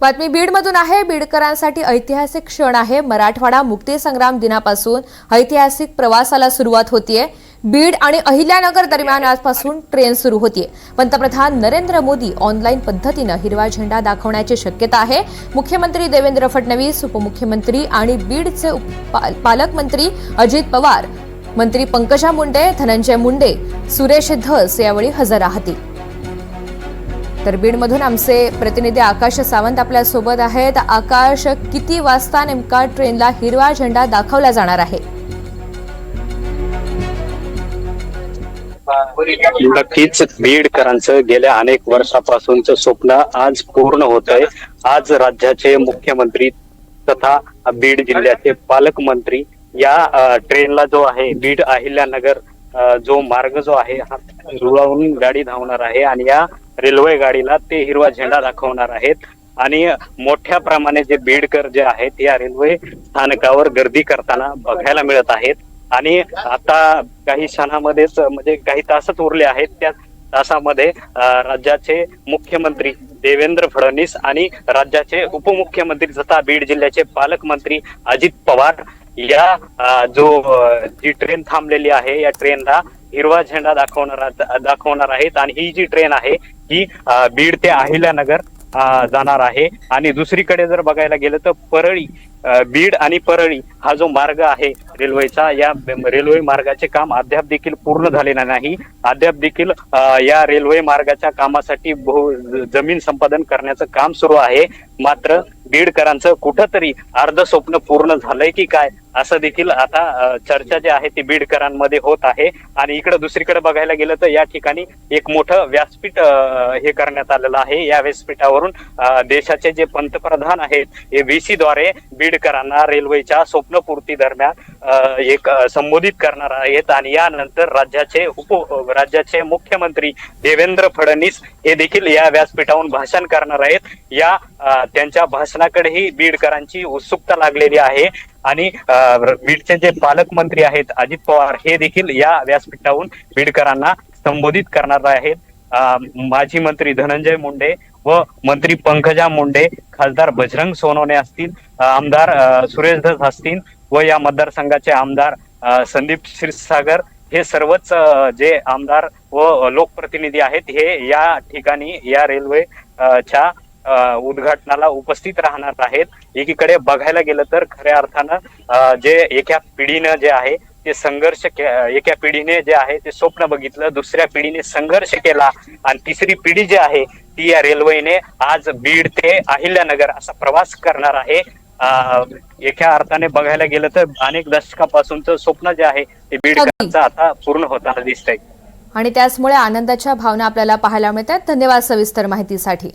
बातमी बीडमधून आहे। बीडकरांसाठी ऐतिहासिक क्षण आहे। मराठवाडा मुक्तीसंग्राम दिनापासून ऐतिहासिक प्रवासाला सुरुवात होतीये। बीड आणि अहिल्यानगर दरम्यान आजपासून ट्रेन सुरू होतीये। पंतप्रधान नरेंद्र मोदी ऑनलाईन पद्धतीने हिरवा झेंडा दाखवण्याची शक्यता आहे। मुख्यमंत्री देवेंद्र फडणवीस, उपमुख्यमंत्री आणि बीडचे पालकमंत्री अजित पवार, मंत्री पंकजा मुंडे, धनंजय मुंडे, सुरेश धस यावेळी हजर राहतील। तर बीडमधून आमचे प्रतिनिधी आकाश सावंत आपल्या सोबत आहेत। आकाश, किती वाजता नेमका ट्रेनला हिरवा झेंडा दाखवला जाणार आहे? नक्कीच बीडकरांचं गेल्या अनेक वर्षापासूनचं स्वप्न आज पूर्ण होतंय। आज राज्याचे मुख्यमंत्री तथा बीड जिल्ह्याचे पालकमंत्री या ट्रेनला जो आहे बीड अहिल्यानगर जो मार्ग जो आहे हा रुळावरून गाडी धावणार आहे आणि या रेल्वे गाडीला ते हिरवा झेंडा दाखवणार आहेत। आणि मोठ्या प्रमाणे जे बीडकर जे आहेत या रेल्वे स्थानकावर गर्दी करताना बघायला मिळत आहेत। आणि आता काही क्षणामध्येच म्हणजे काही तासच उरले आहेत, त्या तासामध्ये राज्याचे मुख्यमंत्री देवेंद्र फडणवीस आणि राज्याचे उपमुख्यमंत्री तथा बीड जिल्ह्याचे पालकमंत्री अजित पवार या जी ट्रेन थांबलेली आहे या ट्रेनला हिरवा झेंडा दाखवणार आहेत। आणि ही जी ट्रेन आहे ही बीड ते अहिल्यानगर जाणार आहे। आणि दुसरीकडे जर बघायला गेलं तर परळी, बीड आणि परळी हा जो मार्ग आहे रेल्वेचा, या रेल्वे मार्गाचे काम अद्याप देखील पूर्ण झालेले नाही। अद्याप देखील या रेल्वे मार्गाच्या कामासाठी जमीन संपादन करण्याचं काम सुरू आहे। मात्र बीडकरांचं कुठंतरी अर्ध स्वप्न पूर्ण झालंय की काय असं देखील आता चर्चा जी आहे ती बीडकरांमध्ये होत आहे। आणि इकडे दुसरीकडे बघायला गेलं तर या ठिकाणी एक मोठं व्यासपीठ हे करण्यात आलेलं आहे। या व्यासपीठावरून देशाचे जे पंतप्रधान आहेत हे VC द्वारे बीडकरांना रेल्वेच्या स्वप्नपूर्ती दरम्यान एक संबोधित करणार आहेत। आणि यानंतर राज्याचे मुख्यमंत्री देवेंद्र फडणवीस हे देखील या व्यासपीठावरून भाषण करणार आहेत। या त्यांच्या भाषणाकडेही बीडकरांची उत्सुकता लागलेली आहे। आणि बीडचे जे पालकमंत्री आहेत अजित पवार हे देखील या व्यासपीठावरून बीडकरांना संबोधित करणार आहेत। माजी मंत्री धनंजय मुंडे व मंत्री पंकजा मुंडे, खासदार बजरंग सोनवणे असतील, आमदार सुरेश धस असतील व या मतदारसंघाचे आमदार संदीप क्षीरसागर, हे सर्वच जे आमदार व लोकप्रतिनिधी आहेत हे या ठिकाणी या रेल्वेच्या उद्घाटनाला उपस्थित राहणार आहेत। एकीकडे बघायला गेलं तर खऱ्या अर्थानं जे एका पिढीनं जे आहे ते एका पिढीने जे आहे ते स्वप्न बघितलं, दुसऱ्या पिढीने संघर्ष केला आणि तिसरी पिढी जी आहे ती या रेल्वेने आज बीड ते अहिल्यानगर असा प्रवास करणार आहे। एका अर्थाने बघायला गेलं तर अनेक दशकापासूनचं स्वप्न जे आहे ते बीडकरांचं आता पूर्ण होताना दिसतंय आणि त्याचमुळे आनंदाच्या भावना आपल्याला पाहायला मिळतात। धन्यवाद सविस्तर माहितीसाठी।